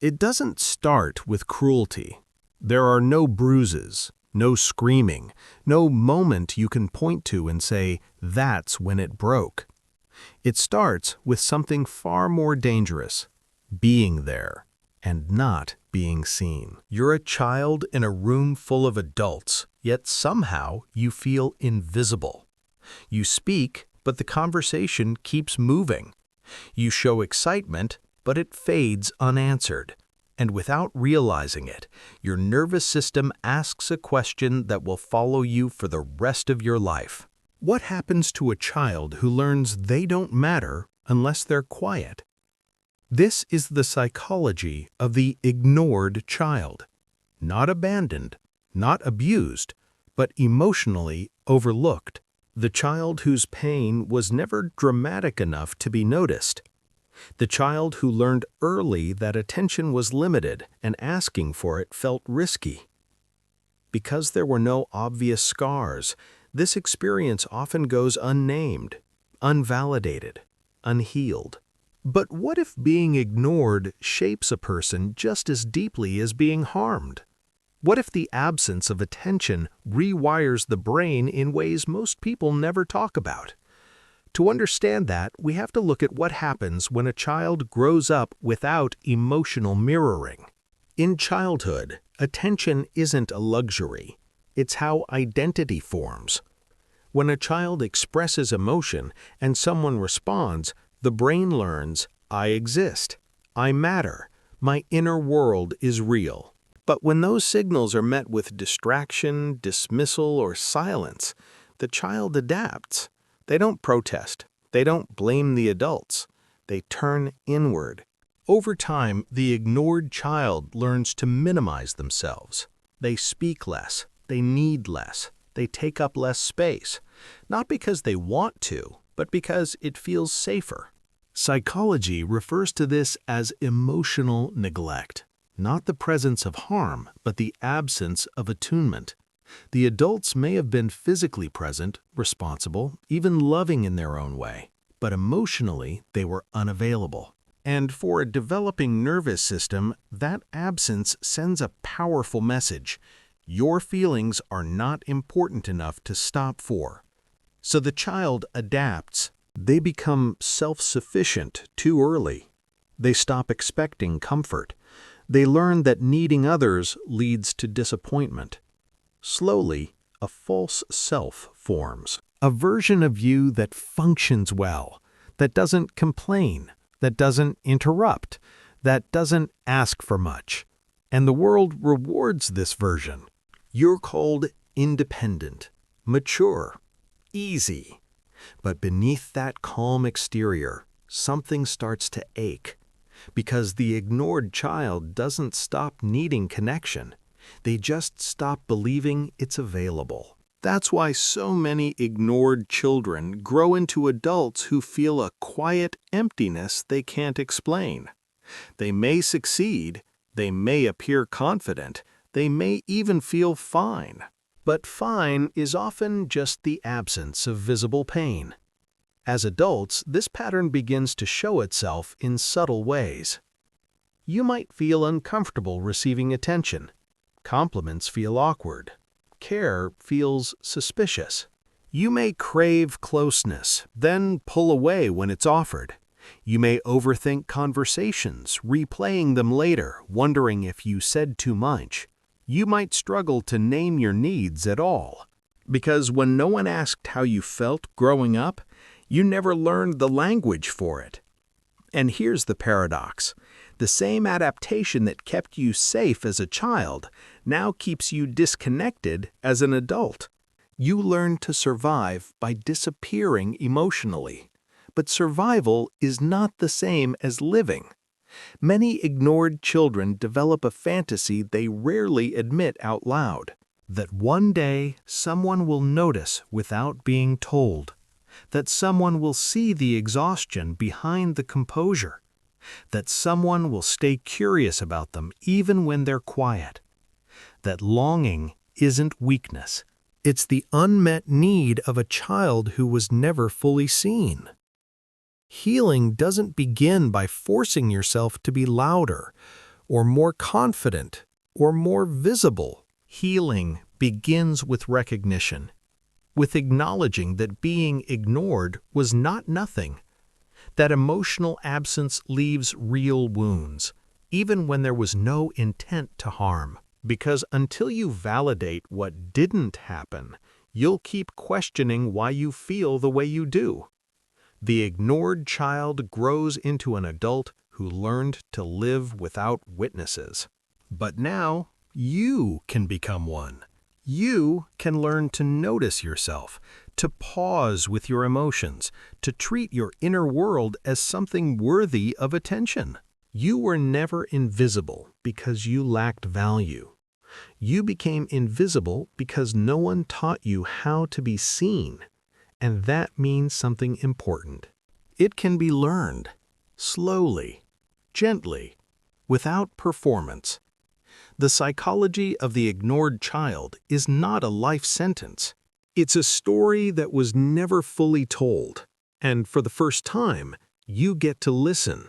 It doesn't start with cruelty. There are no bruises, no screaming, no moment you can point to and say, "That's when it broke." It starts with something far more dangerous: being there and not being seen. You're a child in a room full of adults, yet somehow you feel invisible. You speak, but the conversation keeps moving. You show excitement, but it fades unanswered. And without realizing it, your nervous system asks a question that will follow you for the rest of your life. What happens to a child who learns they don't matter unless they're quiet? This is the psychology of the ignored child. Not abandoned, not abused, but emotionally overlooked. The child whose pain was never dramatic enough to be noticed. The child who learned early that attention was limited and asking for it felt risky. Because there were no obvious scars, this experience often goes unnamed, unvalidated, unhealed. But what if being ignored shapes a person just as deeply as being harmed? What if the absence of attention rewires the brain in ways most people never talk about? To understand that, we have to look at what happens when a child grows up without emotional mirroring. In childhood, attention isn't a luxury. It's how identity forms. When a child expresses emotion and someone responds, the brain learns, "I exist, I matter, my inner world is real." But when those signals are met with distraction, dismissal, or silence, the child adapts. They don't protest. They don't blame the adults. They turn inward. Over time, the ignored child learns to minimize themselves. They speak less. They need less. They take up less space. Not because they want to, but because it feels safer. Psychology refers to this as emotional neglect. Not the presence of harm, but the absence of attunement. The adults may have been physically present, responsible, even loving in their own way, but emotionally they were unavailable. And for a developing nervous system, that absence sends a powerful message. Your feelings are not important enough to stop for. So the child adapts. They become self-sufficient too early. They stop expecting comfort. They learn that needing others leads to disappointment. Slowly, a false self forms. A version of you that functions well, that doesn't complain, that doesn't interrupt, that doesn't ask for much. And the world rewards this version. You're called independent, mature, easy. But beneath that calm exterior, something starts to ache. Because the ignored child doesn't stop needing connection. They just stop believing it's available. That's why so many ignored children grow into adults who feel a quiet emptiness they can't explain. They may succeed, they may appear confident, they may even feel fine. But fine is often just the absence of visible pain. As adults, this pattern begins to show itself in subtle ways. You might feel uncomfortable receiving attention. Compliments feel awkward. Care feels suspicious. You may crave closeness, then pull away when it's offered. You may overthink conversations, replaying them later, wondering if you said too much. You might struggle to name your needs at all. Because when no one asked how you felt growing up, you never learned the language for it. And here's the paradox. The same adaptation that kept you safe as a child now keeps you disconnected as an adult. You learn to survive by disappearing emotionally. But survival is not the same as living. Many ignored children develop a fantasy they rarely admit out loud. That one day someone will notice without being told. That someone will see the exhaustion behind the composure. That someone will stay curious about them even when they're quiet. That longing isn't weakness. It's the unmet need of a child who was never fully seen. Healing doesn't begin by forcing yourself to be louder or more confident, or more visible. Healing begins with recognition, with acknowledging that being ignored was not nothing, that emotional absence leaves real wounds, even when there was no intent to harm. Because until you validate what didn't happen, you'll keep questioning why you feel the way you do. The ignored child grows into an adult who learned to live without witnesses. But now, you can become one. You can learn to notice yourself, to pause with your emotions, to treat your inner world as something worthy of attention. You were never invisible because you lacked value. You became invisible because no one taught you how to be seen. And that means something important. It can be learned, slowly, gently, without performance. The psychology of the ignored child is not a life sentence. It's a story that was never fully told. And for the first time, you get to listen.